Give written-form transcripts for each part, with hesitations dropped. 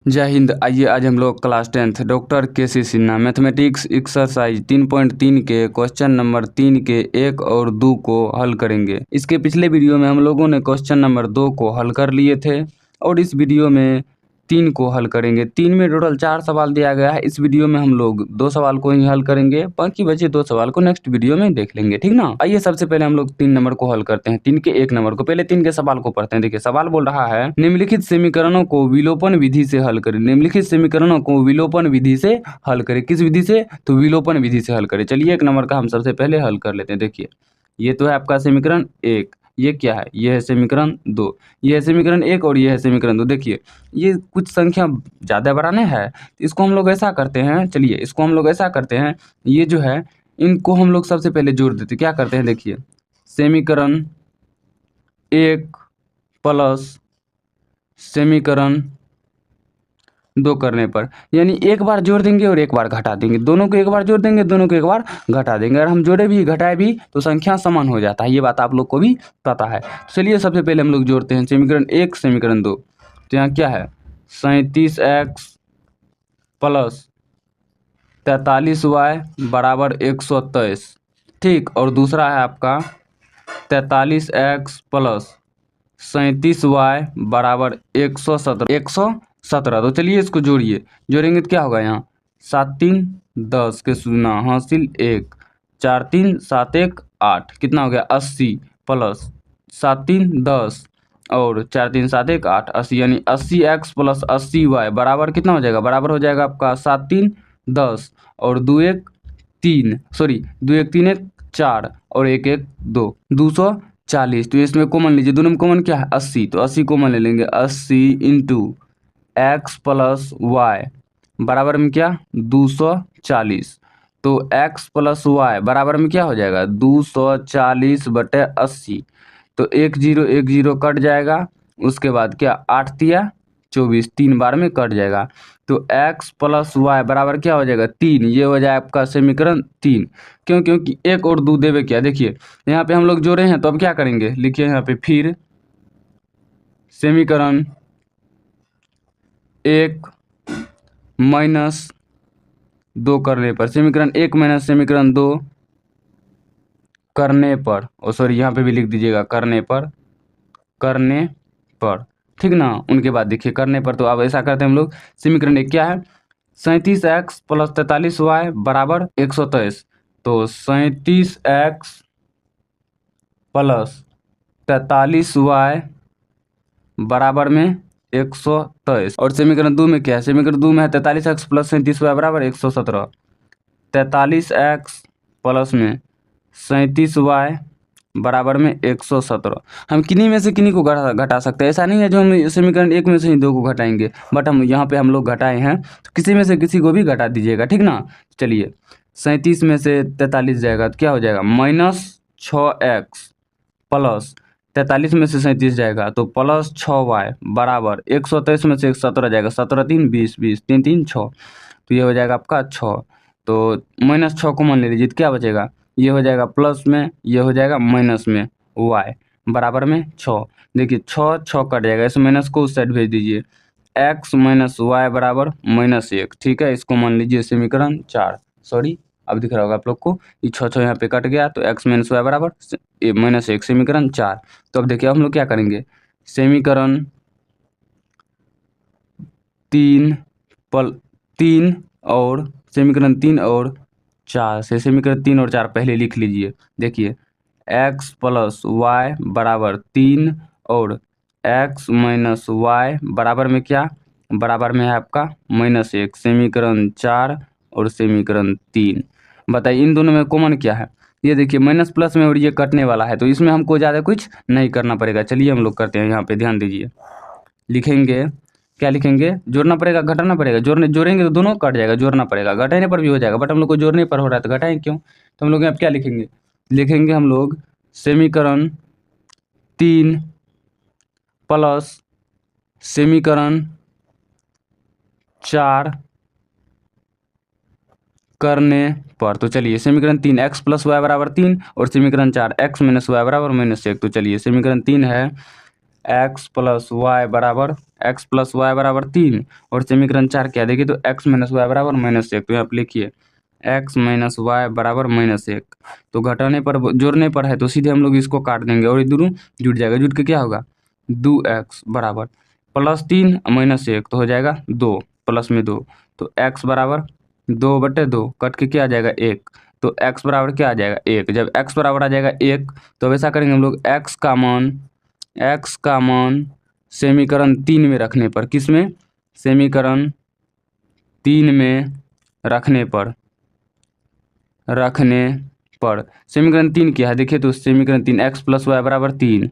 जय हिंद। आइए आज हम लोग class 10th doctor KC. Sinha mathematics exercise 3.3 के क्वेश्चन नंबर 3 के 1 और 2 को हल करेंगे। इसके पिछले वीडियो में हम लोगों ने क्वेश्चन नंबर 2 को हल कर लिए थे और इस वीडियो में 3 को हल करेंगे। 3 में टोटल 4 सवाल दिया गया है। इस वीडियो में हम लोग 2 सवाल को ही हल करेंगे, बाकी बचे 2 सवाल को नेक्स्ट वीडियो में देख लेंगे, ठीक ना। आइए सबसे पहले हम लोग 3 नंबर को हल करते हैं। 3 के 1 नंबर को, पहले 3 के सवाल को पढ़ते हैं। देखिए सवाल बोल रहा है निम्नलिखित समीकरणों को विलोपन विधि से हल करें। निम्नलिखित समीकरणों को विलोपन विधि से हल करें। किस विधि से? तो विलोपन विधि से हल करें। चलिए 1 नंबर का हम सबसे पहले हल कर लेते हैं। देखिए ये तो है आपका समीकरण 1, ये क्या है? ये है समीकरण 2, ये है समीकरण 1 और ये है समीकरण 2। देखिए ये कुछ संख्या ज़्यादा बड़ा नहीं है, इसको हम लोग ऐसा करते हैं। चलिए इसको हम लोग ऐसा करते हैं, ये जो है इनको हम लोग सबसे पहले जोड़ देते हैं। क्या करते हैं? देखिए समीकरण 1 प्लस समीकरण 2 करने पर, यानी एक बार जोड़ देंगे और एक बार घटा देंगे। दोनों को एक बार जोड़ देंगे, दोनों को एक बार घटा देंगे। अगर हम जोड़े भी घटाए भी तो संख्या समान हो जाता है। ये बात आप लोग को भी पता है। तो चलिए सबसे पहले हम लोग जोड़ते हैं समीकरण 1 समीकरण 2। तो यहाँ क्या है? 37x प्लस 43y बराबर 123, ठीक। और दूसरा है आपका 43x प्लस 37y बराबर 117। तो चलिए इसको जोड़िए, जोड़ेंगे तो क्या होगा? यहाँ 7 3 10 के शून्य हासिल 1, 4 3 7 1 8, कितना हो गया? 80 प्लस 7 3 10 और 4 3 7 1 8, 80। यानी 80x प्लस 80y बराबर कितना हो जाएगा? बराबर हो जाएगा आपका 7 3 10 और 2 1 3, सॉरी 2 1 3 1 4 और 1 1 2, 240। तो इसमें कॉमन लीजिए, दोनों में कॉमन क्या है? 80। तो 80 कॉमन ले लेंगे। 80 इंटू एक्स प्लस वाई बराबर में क्या? 240। तो x प्लस वाई बराबर में क्या हो जाएगा? 240/80। तो 1 0 1 0 कट जाएगा। उसके बाद क्या? 8 तिया 24, 3 बार में कट जाएगा। तो x प्लस वाई बराबर क्या हो जाएगा? 3। ये हो जाए आपका समीकरण 3। क्यों? क्योंकि 1 और 2 देवे क्या? देखिए यहाँ पे हम लोग जोड़े हैं, तो अब क्या करेंगे? लिखिए यहाँ पे फिर समीकरण 1 माइनस 2 करने पर, समीकरण 1 माइनस समीकरण 2 करने पर, और सॉरी यहाँ पे भी लिख दीजिएगा करने पर, ठीक ना। उनके बाद देखिए करने पर, तो अब ऐसा करते हैं हम लोग। समीकरण 1 क्या है? 37x प्लस 43y बराबर 123। तो 37x प्लस 43y बराबर में 123। और समीकरण 2 में क्या है? समीकरण 2 में है 43x प्लस 37y बराबर 117। 43x प्लस में 37y बराबर में 117। हम किन्हीं में से किन्हीं को घटा सकते हैं। ऐसा नहीं है जो हम समीकरण 1 में से ही 2 को घटाएंगे, बट हम यहाँ पे हम लोग घटाए हैं, तो किसी में से किसी को भी घटा दीजिएगा, ठीक ना। चलिए 37 में से 43 जाएगा तो क्या हो जाएगा? -6x प्लस 43 में से 37 जाएगा तो प्लस 6y बराबर 123 में से 17 जाएगा। 17 3 20 20 3 3 6, तो ये हो जाएगा आपका 6। तो -6 को मान ले लीजिए, तो क्या बचेगा? ये हो जाएगा प्लस में, ये हो जाएगा माइनस में, y बराबर में 6। देखिए 6 6 कट जाएगा, इस माइनस को उस साइड भेज दीजिए। x माइनस वाई बराबर -1, ठीक है। इसको मान लीजिए समीकरण 4। सॉरी अब दिख रहा होगा आप लोग को, ये 6 6 यहाँ पे कट गया, तो x माइनस वाई बराबर -1, समीकरण 4। तो अब देखिए हम लोग क्या करेंगे? समीकरण 3 और समीकरण 3 और 4 से, समीकरण 3 और 4 पहले लिख लीजिए। देखिए x प्लस वाई बराबर 3 और x माइनस वाई बराबर में क्या? बराबर में है आपका -1, समीकरण 4 और समीकरण 3। बताइए इन दोनों में कॉमन क्या है? ये देखिए माइनस प्लस में और ये कटने वाला है, तो इसमें हमको ज़्यादा कुछ नहीं करना पड़ेगा। चलिए हम लोग करते हैं। यहाँ पे ध्यान दीजिए, लिखेंगे क्या? लिखेंगे जोड़ना पड़ेगा घटाना पड़ेगा। जोड़ेंगे तो दोनों कट जाएगा, जोड़ना पड़ेगा। घटाने पर भी हो जाएगा, बट हम लोग को जोड़ने पर हो रहा है, तो घटाएं क्यों? तो हम लोग यहाँ क्या लिखेंगे? लिखेंगे हम लोग समीकरण 3 प्लस समीकरण 4 करने पर। तो चलिए समीकरण 3 x प्लस वाई बराबर 3 और समीकरण 4 x माइनस वाई बराबर -1। तो चलिए समीकरण 3 है एक्स प्लस वाई बराबर 3 और समीकरण 4 क्या देखिए तो x माइनस वाई बराबर -1। तो यहाँ पे लिखिए x माइनस वाई बराबर -1। तो घटाने पर जोड़ने पर है तो सीधे हम लोग इसको काट देंगे और ये दोनों जुड़ जाएगा। जुड़ के क्या होगा 2x बराबर +3 -1 तो हो जाएगा 2 प्लस में 2। तो x बराबर 2/2 कट के क्या आ जाएगा 1। तो x बराबर क्या आ जाएगा 1। जब x बराबर आ जाएगा 1 तो अब ऐसा करेंगे हम लोग x का मान समीकरण 3 में रखने पर, किस में समीकरण 3 में रखने पर समीकरण 3 क्या है देखिए तो समीकरण 3 x प्लस वाई बराबर 3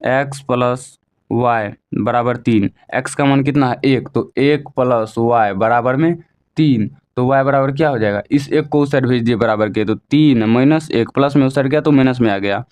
x प्लस वाई बराबर 3। x का मान कितना है 1 तो 1 प्लस वाई बराबर में 3। तो y बराबर क्या हो जाएगा इस 1 को उस साइड भेज दिए बराबर के तो 3 - 1 प्लस में उस साइड गया तो माइनस में आ गया।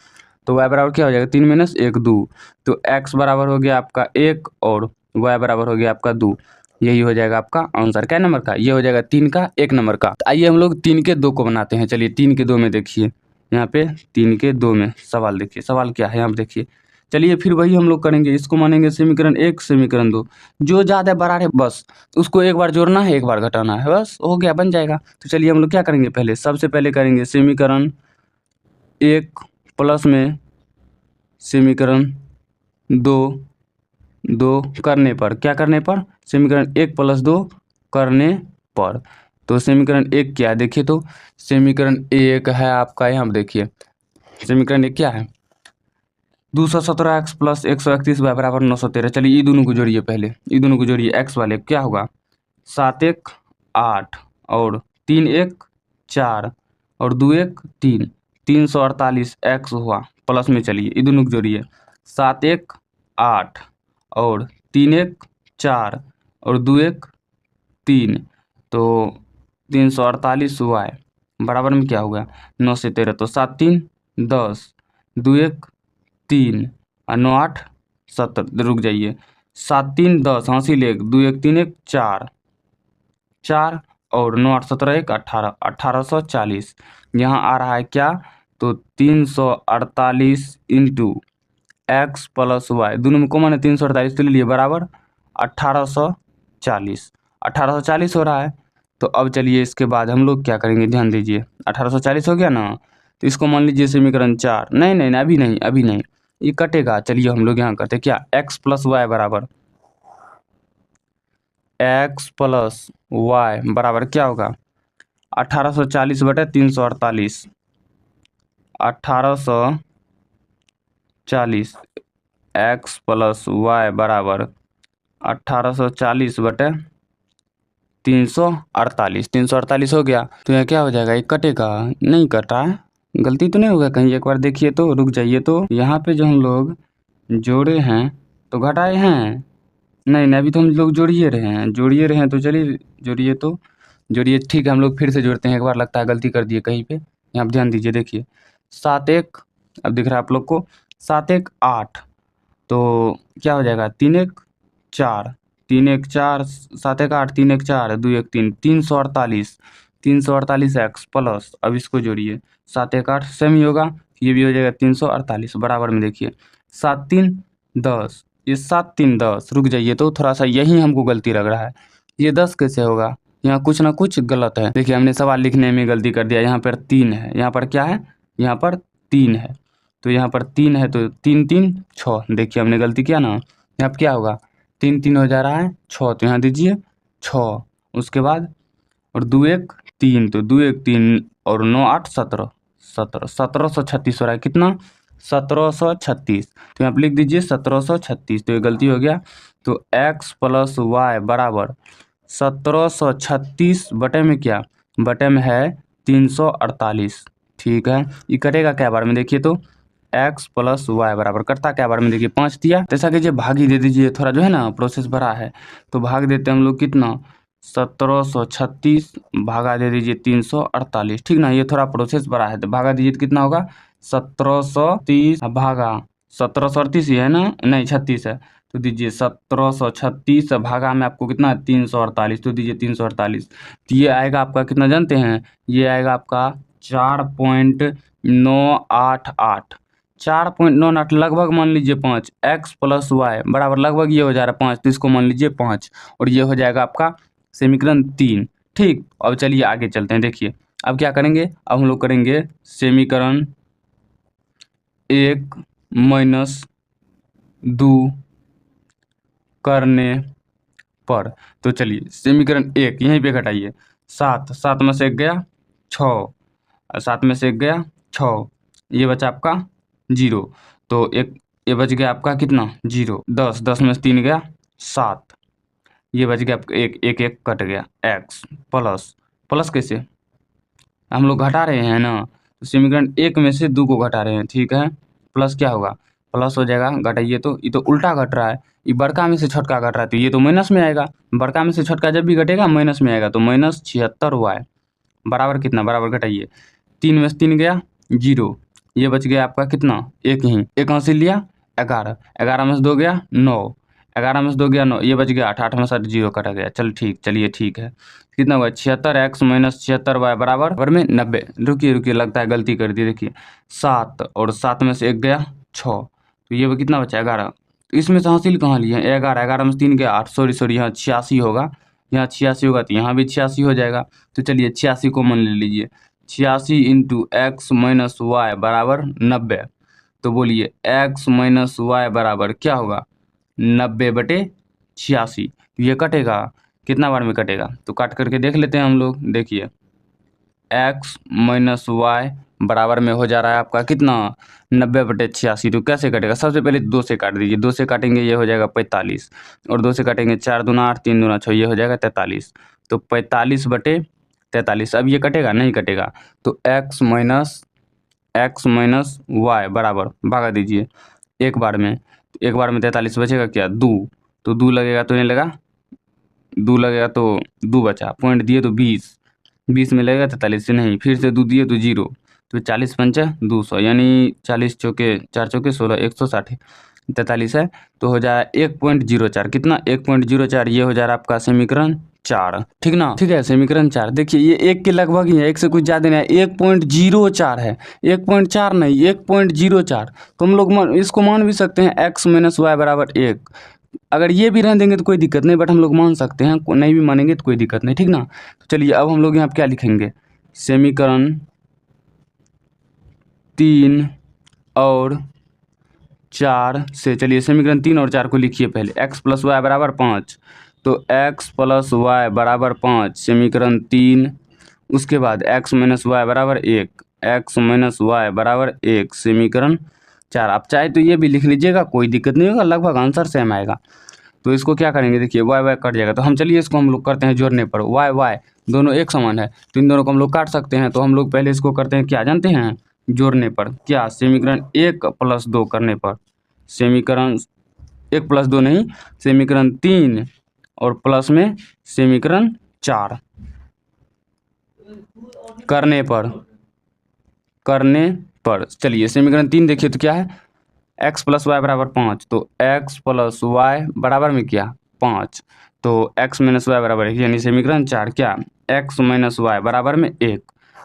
तो y बराबर क्या हो जाएगा 3 - 1 2। तो x बराबर हो गया आपका 1 और y बराबर हो गया आपका 2। यही हो जाएगा आपका आंसर। क्या नंबर का ये हो जाएगा 3 का 1 नंबर का। तो आइए हम लोग 3 के 2 को बनाते हैं। चलिए 3 के 2 में देखिए यहाँ पे 3 के 2 में सवाल देखिए सवाल क्या है यहाँ पे देखिए। चलिए फिर वही हम लोग करेंगे, इसको मानेंगे समीकरण 1 समीकरण 2 जो ज़्यादा बड़ा है बस उसको एक बार जोड़ना है एक बार घटाना है, बस हो गया बन जाएगा। तो चलिए हम लोग क्या करेंगे पहले सबसे पहले करेंगे समीकरण 1 प्लस में समीकरण 2 करने पर, क्या करने पर समीकरण 1 + 2 करने पर। तो समीकरण 1 क्या है देखिए तो समीकरण 1 है आपका यहाँ पे देखिए समीकरण 1 क्या है 217x + 131y बराबर 913। चलिए ये दोनों को जोड़िए पहले, ये दोनों को जोड़िए x वाले क्या होगा 7 1 8 और 3 1 4 और 2 1 3 348 x हुआ प्लस में। चलिए ये दोनों को जोड़िए 7 1 8 और 3 1 4 और 2 1 3 तो 348 y बराबर में क्या हो गया 9 से 13 तो 7 3 10 2 1 3 और 9 8 17। रुक जाइए 7 3 10 हासिल 1 2 1 3 1 4 4 और 9 8 17 1 18 1840। यहाँ आ रहा है क्या तो 348 इंटू x प्लस वाई दोनों में कॉमन है 348 तो ले लिए बराबर 1840। 1840 हो रहा है। तो अब चलिए इसके बाद हम लोग क्या करेंगे ध्यान दीजिए 1840 हो गया ना तो इसको मान लीजिए समीकरण 4 नहीं अभी नहीं ये कटेगा। चलिए हम लोग यहाँ करते क्या x प्लस वाई बराबर x प्लस वाई बराबर क्या होगा 1840/348 1840 x प्लस वाई बराबर 1840/348 348 हो गया। तो यह क्या हो जाएगा ये कटेगा नहीं कटा है गलती तो नहीं होगा कहीं एक बार देखिए तो रुक जाइए तो यहाँ पे जो हम लोग जोड़े हैं तो घटाए हैं नहीं अभी तो हम लोग जोड़िए रहे हैं तो चलिए जोड़िए ठीक है हम लोग फिर से जोड़ते हैं एक बार लगता है गलती कर दिए कहीं पे। यहाँ पे ध्यान दीजिए देखिए 7 1 अब दिख रहा है आप लोग को 7 1 8 तो क्या हो जाएगा 3 1 4 3 1 4 7 1 8 3 1 4 2 1 3 348 x प्लस अब इसको जोड़िए 7 1 8 सेम ही होगा ये भी हो जाएगा 348 बराबर में देखिए 7 3 10 ये 7 3 10 रुक जाइए तो थोड़ा सा यही हमको गलती लग रहा है ये 10 कैसे होगा यहाँ कुछ ना कुछ गलत है। देखिए हमने सवाल लिखने में गलती कर दिया यहाँ पर 3 है यहाँ पर क्या है यहाँ पर 3 है तो यहाँ पर 3 है तो 3 3 6 देखिए हमने गलती किया ना यहाँ पर क्या होगा 3 3 हो जा रहा है 6 तो यहाँ दीजिए 6 उसके बाद और 2 1 3 तो 2 1 3 और 9 8 17 1736 हो रहा है कितना 1736। तो यहाँ पर लिख दीजिए 1736 तो ये गलती हो गया। तो x प्लस वाई बराबर 1736 बटे में क्या बटे में है 348। ठीक है ये कटेगा क्या बार में देखिए तो x प्लस वाई बराबर करता क्या बार में देखिए 5 दिया तो ऐसा कीजिए भाग ही दे दीजिए थोड़ा जो है ना प्रोसेस भरा है तो भाग देते हैं हम लोग कितना 1736 भागा दे दीजिए 348 ठीक ना ये थोड़ा प्रोसेस बड़ा है तो भागा दीजिए तो कितना होगा 1730 भागा 1738 ही है ना नहीं 36 है तो दीजिए 1736 भागा में आपको कितना 348 तो दीजिए 348 तो ये आएगा आपका कितना जानते हैं ये आएगा आपका 4.988 4.98 लगभग मान लीजिए 5 x प्लस वाई बराबर लगभग ये हो जा रहा है 5, तो इसको मान लीजिए 5 और ये हो जाएगा आपका समीकरण 3। ठीक, अब चलिए आगे चलते हैं। देखिए अब क्या करेंगे, अब हम लोग करेंगे समीकरण 1 माइनस 2 करने पर। तो चलिए समीकरण 1 यहीं पे घटाइए, 7 में से 1 गया 6, 7 में से 1 गया 6, ये बचा आपका 0, तो एक ये बच गया आपका कितना 0, 10 में से 3 गया 7, ये बच गया आपका 1 कट गया x प्लस कैसे हम लोग घटा रहे हैं ना, तो समीकरण 1 में से 2 को घटा रहे हैं। ठीक है, प्लस क्या होगा, प्लस हो जाएगा, घटाइए तो ये तो उल्टा घट रहा है, ये बड़का में से छोटका घट रहा है तो ये तो माइनस में आएगा, बड़का में से छोटका जब भी घटेगा माइनस में आएगा, तो -76y बराबर कितना, बराबर घटाइए 3 में से 3 गया 0, ये बच गया आपका कितना 1 ही, 1 कहाँ से लिया 11, 11 में से 2 गया 9, 11 में से 2 गया 9, ये बच गया 8, 8 में से 0 कटा गया। चलिए ठीक है, कितना हुआ 76x माइनस 76y बराबर में 90। रुकिए लगता है गलती कर दी, देखिए 7 और 7 में से 1 गया 6, तो ये कितना बचा 11, इसमें से हासिल कहाँ लिए हैं 11, 11 में से 3 गया 8, सॉरी यहाँ 86 होगा, यहाँ 86 होगा तो यहाँ भी 86 हो जाएगा। तो चलिए 86 को मान ले लीजिए, 86 इंटू एक्स माइनस वाई बराबर 90, तो बोलिए x माइनस वाई बराबर क्या होगा 90/86। ये कटेगा कितना बार में कटेगा, तो काट करके देख लेते हैं हम लोग। देखिए x माइनस वाई बराबर में हो जा रहा है आपका कितना 90/86, तो कैसे कटेगा, सबसे पहले 2 से काट दीजिए, 2 से काटेंगे ये हो जाएगा 45, और 2 से काटेंगे 4 दूना 8, 3 दूना 6, ये हो जाएगा 43, तो 45/43। अब ये कटेगा नहीं कटेगा, तो x माइनस वाई बराबर भागा दीजिए एक बार में 43 बचेगा क्या 2, तो 2 लगेगा तो नहीं लगा, 2 लगेगा तो 2 बचा, पॉइंट दिए तो 20 में लगेगा 43 से नहीं, फिर से 2 दिए तो 0, तो 40 पंचा 200, यानी 40 चौके 4 चौके 16, 160 43 है, तो हो जाए 1.04, कितना 1.04, ये हो जा रहा है आपका समीकरण 4। ठीक ना, ठीक है समीकरण 4। देखिए ये 1 के लगभग ही है, 1 से कुछ ज़्यादा नहीं है, 1.04 है, 1.4 नहीं 1.04, तो हम लोग इसको मान भी सकते हैं x माइनस वाई बराबर 1। अगर ये भी रहने देंगे तो कोई दिक्कत नहीं, बट हम लोग मान सकते हैं, नहीं भी मानेंगे तो कोई दिक्कत नहीं। ठीक ना, तो चलिए अब हम लोग यहाँ पर क्या लिखेंगे, समीकरण 3 और 4 से, चलिए समीकरण 3 और 4 को लिखिए पहले, x प्लस वाई बराबर 5, तो x प्लस वाई बराबर 5 समीकरण 3, उसके बाद x माइनस वाई बराबर 1, x माइनस वाई बराबर 1 समीकरण 4। आप चाहे तो ये भी लिख लीजिएगा, कोई दिक्कत नहीं होगा, लगभग आंसर सेम आएगा। तो इसको क्या करेंगे, देखिए y कट जाएगा, तो हम चलिए इसको हम लोग करते हैं जोड़ने पर, y दोनों एक समान है तो इन दोनों को हम लोग काट सकते हैं, तो हम लोग पहले इसको करते हैं क्या जानते हैं, जोड़ने पर, क्या समीकरण 1 प्लस 2 करने पर, समीकरण 1 प्लस 2 नहीं, समीकरण 3 और प्लस में समीकरण 4 करने पर चलिए समीकरण 3 देखिए तो क्या है, x प्लस वाई बराबर 5, तो x प्लस वाई बराबर में क्या 5, तो x माइनस वाई बराबर 1, यानी समीकरण 4 क्या x माइनस वाई बराबर में 1।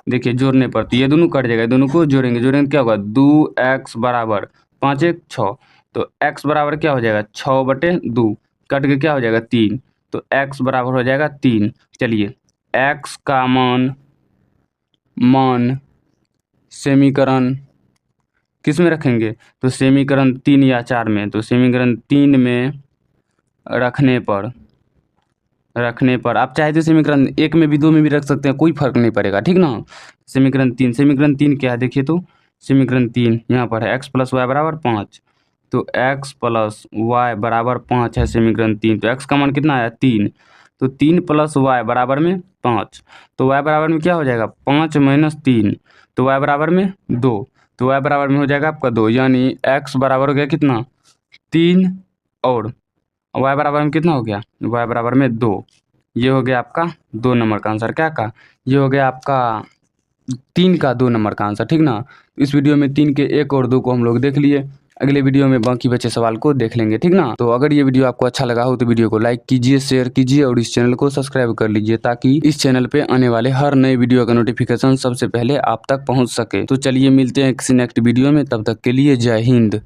देखिए जोड़ने पर तो ये दोनों कट जाएगा, दोनों को जोड़ेंगे क्या होगा 2x बराबर 5 1 6, तो x बराबर क्या हो जाएगा 6/2, कट के क्या हो जाएगा 3, तो x बराबर हो जाएगा 3। चलिए x का मान समीकरण किस में रखेंगे, तो समीकरण 3 या 4 में, तो समीकरण 3 में रखने पर आप चाहे तो समीकरण 1 में भी 2 में भी रख सकते हैं, कोई फर्क नहीं पड़ेगा। ठीक ना, समीकरण 3 क्या है, देखिए तो समीकरण 3 यहाँ पर है x प्लस वाई बराबर 5, तो x प्लस वाई बराबर 5 है समीकरण 3, तो x का मान कितना आया 3, तो 3 प्लस वाई बराबर में 5, तो y बराबर में क्या हो जाएगा 5 माइनस 3, तो y बराबर में 2, तो y बराबर में हो जाएगा आपका 2, यानी x बराबर हो गया कितना 3 और y बराबर में कितना हो गया, y बराबर में 2। ये हो गया आपका 2 नंबर का आंसर, क्या का, ये हो गया आपका 3 का 2 नंबर का आंसर। ठीक ना, इस वीडियो में 3 के 1 और 2 को हम लोग देख लिए। अगले वीडियो में बाकी बचे सवाल को देख लेंगे, ठीक ना। तो अगर ये वीडियो आपको अच्छा लगा हो तो वीडियो को लाइक कीजिए, शेयर कीजिए और इस चैनल को सब्सक्राइब कर लीजिए ताकि इस चैनल पे आने वाले हर नए वीडियो का नोटिफिकेशन सबसे पहले आप तक पहुंच सके। तो चलिए मिलते हैं किसी नेक्स्ट वीडियो में, तब तक के लिए जय हिंद।